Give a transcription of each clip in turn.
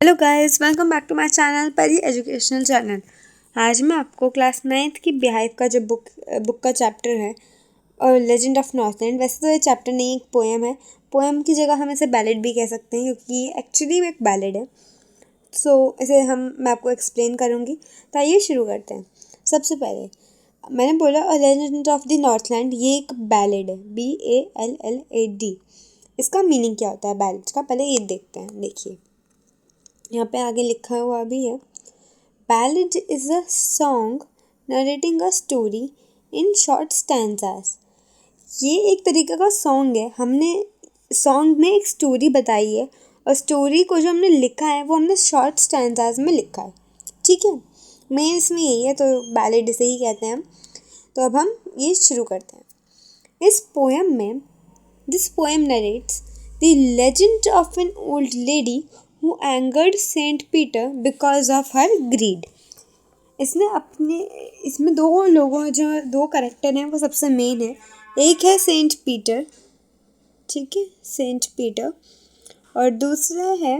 Hello guys, welcome back to my channel Pari educational channel. आज मैं आपको क्लास 9th की बिहाइव का जो बुक का चैप्टर है और लेजेंड ऑफ नॉर्थलैंड, वैसे तो ये चैप्टर नहीं, एक पोएम है। पोएम की जगह हम इसे बैलेड भी कह सकते हैं क्योंकि एक्चुअली में एक बैलेड है। इसे मैं आपको एक्सप्लेन करूँगी। तो आइए शुरू करते हैं। सबसे पहले मैंने बोला लेजेंड ऑफ द नॉर्थलैंड, ये एक बैलेड है, BALLAD। इसका मीनिंग क्या होता है बैलेड का, पहले ये देखते हैं। देखिए यहाँ पे आगे लिखा हुआ भी है, ballad is a song narrating a story in short stanzas. ये एक तरीके का सॉन्ग है। हमने सॉन्ग में एक स्टोरी बताई है और स्टोरी को जो हमने लिखा है वो हमने शॉर्ट स्टैंजास में लिखा है। ठीक है, मेन इसमें यही है, तो बैलेड इसे ही कहते हैं हम। तो अब हम ये शुरू करते हैं। इस पोएम में this poem narrates the legend of an old lady who angered Saint Peter because of her greed। इसमें दो करेक्टर हैं, वो सबसे मेन है। एक है सेंट पीटर, ठीक है, सेंट पीटर, और दूसरा है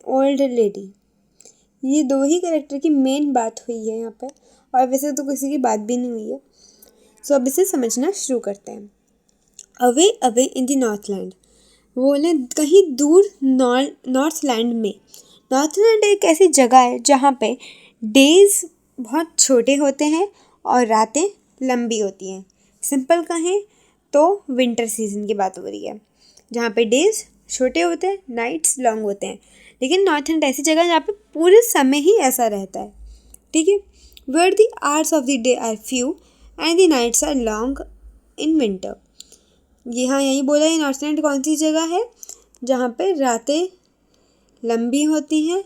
ओल्ड लेडी। ये दो ही करेक्टर की मेन बात हुई है यहाँ पे, और वैसे तो किसी की बात भी नहीं हुई है। अब इसे समझना शुरू करते हैं। Away away in the Northland, बोले कहीं दूर नॉर्थलैंड में। नॉर्थलैंड एक ऐसी जगह है जहाँ पे डेज बहुत छोटे होते हैं और रातें लंबी होती हैं। सिंपल कहें तो विंटर सीजन की बात हो रही है, जहाँ पे डेज छोटे होते हैं, नाइट्स लॉन्ग होते हैं। लेकिन नॉर्थलैंड ऐसी जगह है जहाँ पे पूरे समय ही ऐसा रहता है। ठीक है, where the hours of the day are few and the nights are long in winter. यहाँ यही बोला है, नॉर्थलैंड कौन सी जगह है जहाँ पे रातें लंबी होती हैं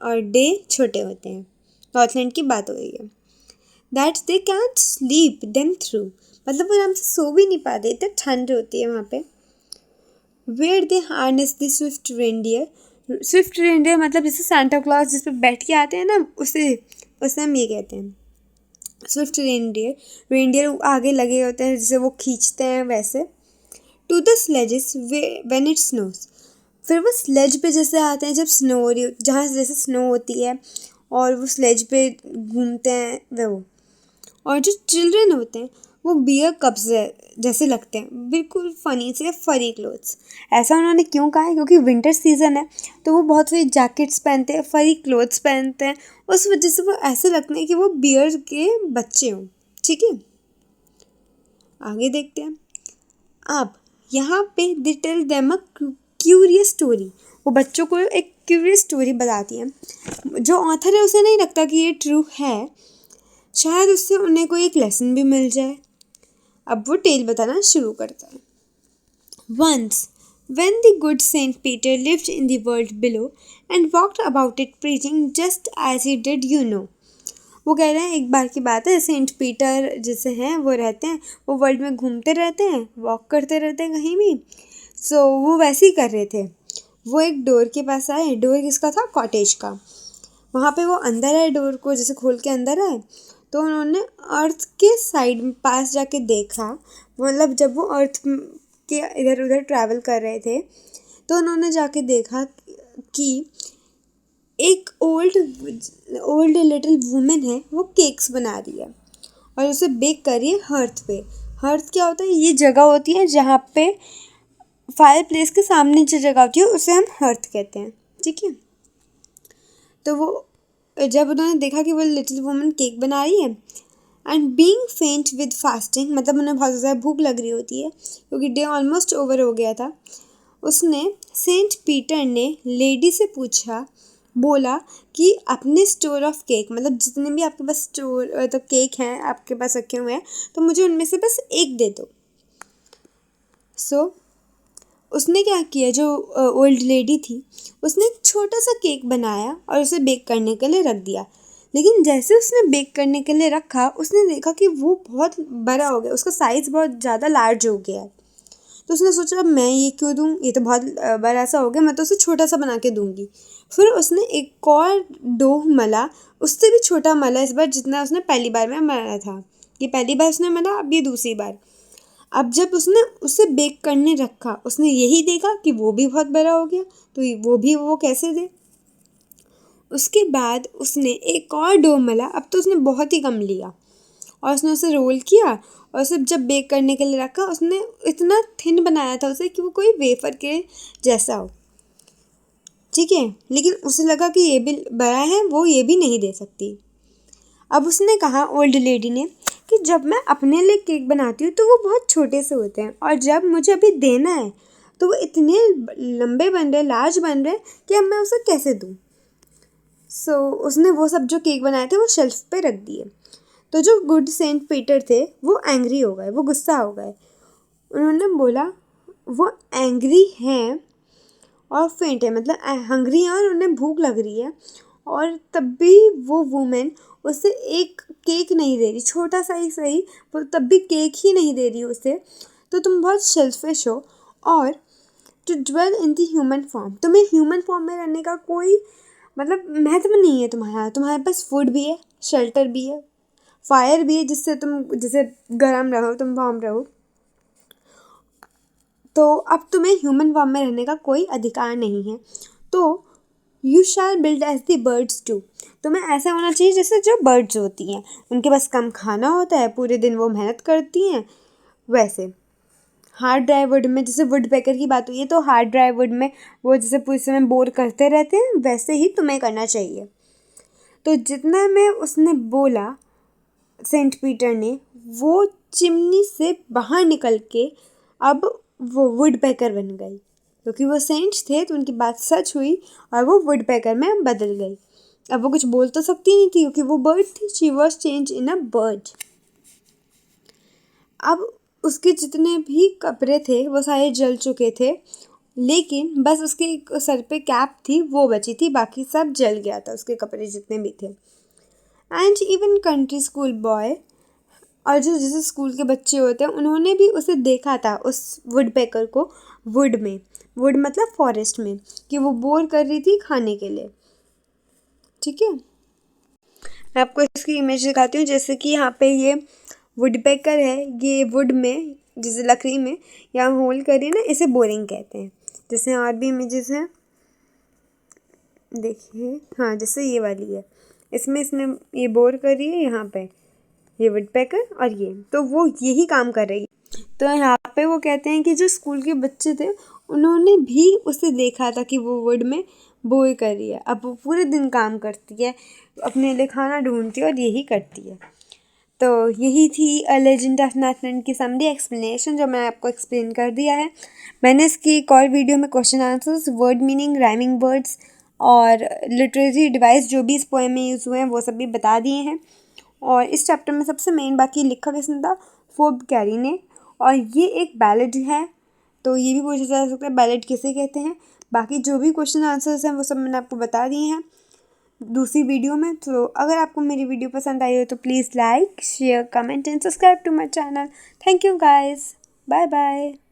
और डे छोटे होते हैं। नॉर्थलैंड की बात हो रही है। That they can't sleep them through, मतलब वो आराम से सो भी नहीं पाते, इतनी ठंड होती है वहाँ पे। Where they harness the swift reindeer. Swift reindeer मतलब जैसे सांता क्लॉज जिस पे बैठ के आते हैं ना, उसे हम ये कहते हैं स्विफ्ट रेंडियर। रेंडियर आगे लगे होते हैं, जिसे वो खींचते हैं वैसे। To the sledges when it snows, फिर वो स्लेज पे जैसे आते हैं जब स्नो हो रही हो, जहाँ जैसे स्नो होती है और वो स्लेज पे घूमते हैं वो। और जो चिल्ड्रन होते हैं वो बियर कप्स जैसे लगते हैं, बिल्कुल फनी से फरी क्लोथ्स। ऐसा उन्होंने क्यों कहा है, क्योंकि विंटर सीजन है तो वो बहुत सारी जैकेट्स पहनते हैं, फरी क्लोथ्स पहनते हैं, उस वजह से वो ऐसे लगते हैं कि वो बियर के बच्चे हों। ठीक है, आगे देखते हैं। अब यहाँ पे they tell them a curious story, वो बच्चों को एक क्यूरियस स्टोरी बताती है। जो ऑथर है उसे नहीं लगता कि ये ट्रू है, शायद उससे उन्हें कोई एक लेसन भी मिल जाए। अब वो टेल बताना शुरू करता है। Once when the good Saint Peter lived in the world below and walked about it preaching just as he did वो कह रहे हैं एक बार की बात है, सेंट पीटर जैसे हैं वो रहते हैं, वो वर्ल्ड में घूमते रहते हैं, वॉक करते रहते हैं कहीं भी। वो वैसे ही कर रहे थे। वो एक डोर के पास आए। डोर किसका था? कॉटेज का। वहाँ पे वो अंदर आए, डोर को जैसे खोल के अंदर आए तो उन्होंने अर्थ के साइड में पास जाके देखा, मतलब जब वो अर्थ के इधर उधर ट्रैवल कर रहे थे तो उन्होंने जाके देखा कि एक ओल्ड लिटिल वुमेन है, वो केक्स बना रही है और उसे बेक कर रही है हर्थ पे। हर्थ क्या होता है? ये जगह होती है जहाँ पे फायर प्लेस के सामने जो जगह होती है उसे हम हर्थ कहते हैं। ठीक है, तो वो जब उन्होंने देखा कि वो लिटिल वुमन केक बना रही है एंड बीइंग फेंट विद फास्टिंग, मतलब उन्हें बहुत ज़्यादा भूख लग रही होती है क्योंकि डे ऑलमोस्ट ओवर हो गया था, उसने सेंट पीटर ने लेडी से पूछा, बोला कि अपने स्टोर ऑफ केक, मतलब जितने भी आपके पास स्टोर तो केक हैं आपके पास रखे हुए हैं, तो मुझे उनमें से बस एक दे दो। उसने क्या किया, जो ओल्ड लेडी थी उसने एक छोटा सा केक बनाया और उसे बेक करने के लिए रख दिया। लेकिन जैसे उसने बेक करने के लिए रखा, उसने देखा कि वो बहुत बड़ा हो गया, उसका साइज़ बहुत ज़्यादा लार्ज हो गया। तो उसने सोचा अब मैं ये क्यों दूँ, ये तो बहुत बड़ा सा हो गया, मैं तो उसे छोटा सा बना के दूँगी। फिर उसने एक और डो मला, उससे भी छोटा मला इस बार, जितना उसने पहली बार में मला था। ये पहली बार उसने मला, अब ये दूसरी बार। अब जब उसने उसे बेक करने रखा, उसने यही देखा कि वो भी बहुत बड़ा हो गया, तो वो कैसे दे। उसके बाद उसने एक और डो मला, अब तो उसने बहुत ही कम लिया और उसने उसे रोल किया और उसे जब बेक करने के लिए रखा, उसने इतना थिन बनाया था उसे कि वो कोई वेफर के जैसा हो। ठीक है, लेकिन उसे लगा कि ये भी बड़ा है, वो ये भी नहीं दे सकती। अब उसने कहा ओल्ड लेडी ने कि जब मैं अपने लिए केक बनाती हूँ तो वो बहुत छोटे से होते हैं और जब मुझे अभी देना है तो वो इतने लंबे बन रहे, लार्ज बन रहे कि अब मैं उसे कैसे दूँ। उसने वो सब जो केक बनाए थे वो शेल्फ पे रख दिए। तो जो गुड सेंट पीटर थे वो एंग्री हो गए, वो गुस्सा हो गए। उन्होंने बोला वो एंग्री हैं और फेंट है, मतलब हंग्री है और उन्हें भूख लग रही है, और तब भी वो वुमेन उसे एक केक नहीं दे रही, छोटा सा ही सही, वो तब भी केक ही नहीं दे रही उसे। तो तुम बहुत सेल्फिश हो। और to dwell in the human form, तुम्हें ह्यूमन फॉर्म में रहने का कोई मतलब महत्व नहीं है तुम्हारे पास फूड भी है, शेल्टर भी है, फायर भी है जिससे तुम जैसे गर्म रहो, तुम वार्म रहो। तो अब तुम्हें ह्यूमन फॉर्म में रहने का कोई अधिकार नहीं है। तो you shall build as the birds do, तुम्हें ऐसा होना चाहिए जैसे जो बर्ड्स होती हैं, उनके पास कम खाना होता है, पूरे दिन वो मेहनत करती हैं। वैसे हार्ड ड्राई वुड में, जैसे वुड पैकर की बात हुई है, तो हार्ड ड्राई वुड में वो जैसे पूरे समय बोर करते रहते हैं, वैसे ही तुम्हें करना चाहिए। तो जितना में उसने बोला सेंट पीटर ने, वो चिमनी से बाहर निकल के अब वो वुड पैकर बन गई, क्योंकि वो सेंट्स थे तो उनकी बात सच हुई और वो वुड पैकर में बदल गई। अब वो कुछ बोल तो सकती नहीं थी क्योंकि वो बर्ड थी, she was change in a bird. अब उसके जितने भी कपड़े थे वो सारे जल चुके थे, लेकिन बस उसके एक सर पे कैप थी वो बची थी, बाकी सब जल गया था उसके कपड़े जितने भी थे। And even country school boy और जो जैसे स्कूल के बच्चे होते हैं उन्होंने भी उसे देखा था, उस वुड पैकर को वुड में, वुड मतलब फॉरेस्ट में, कि वो बोर कर रही थी खाने के लिए। ठीक है, मैं आपको इसकी इमेज दिखाती हूँ। जैसे कि यहाँ पे ये वुड पैकर है, ये वुड में जैसे लकड़ी में यहाँ होल करिए ना, इसे बोरिंग कहते हैं। जैसे और भी इमेजेस हैं, देखिए, हाँ जैसे ये वाली है, इसमें इसने ये बोर करी है यहाँ पे, ये वुड पैकर, और ये तो वो यही काम कर रही है। तो यहाँ पे वो कहते हैं कि जो स्कूल के बच्चे थे उन्होंने भी उसे देखा था कि वो वुड में बोर कर रही है। अब वो पूरे दिन काम करती है, अपने लिए खाना ढूंढती है और यही करती है। तो यही थी अ लेजेंड ऑफ नॉर्थलैंड की समरी एक्सप्लेनेशन, जो मैं आपको एक्सप्लेन कर दिया है। मैंने इसकी एक और वीडियो में question answers, word meaning, rhyming words और लिटरेरी डिवाइस जो भी इस पोएम में यूज़ हुए हैं वो सब भी बता दिए हैं। और इस चैप्टर में सबसे मेन बाकी लिखा किसने था, फोर्ब कैरी ने। और ये एक बैलेड है, तो ये भी पूछा जा सकता है बैलेड किसे कहते हैं। बाकी जो भी क्वेश्चन आंसर्स हैं वो सब मैंने आपको बता दिए हैं दूसरी वीडियो में। तो अगर आपको मेरी वीडियो पसंद आई हो तो please like, share, comment and subscribe to my channel. Thank you guys, bye bye.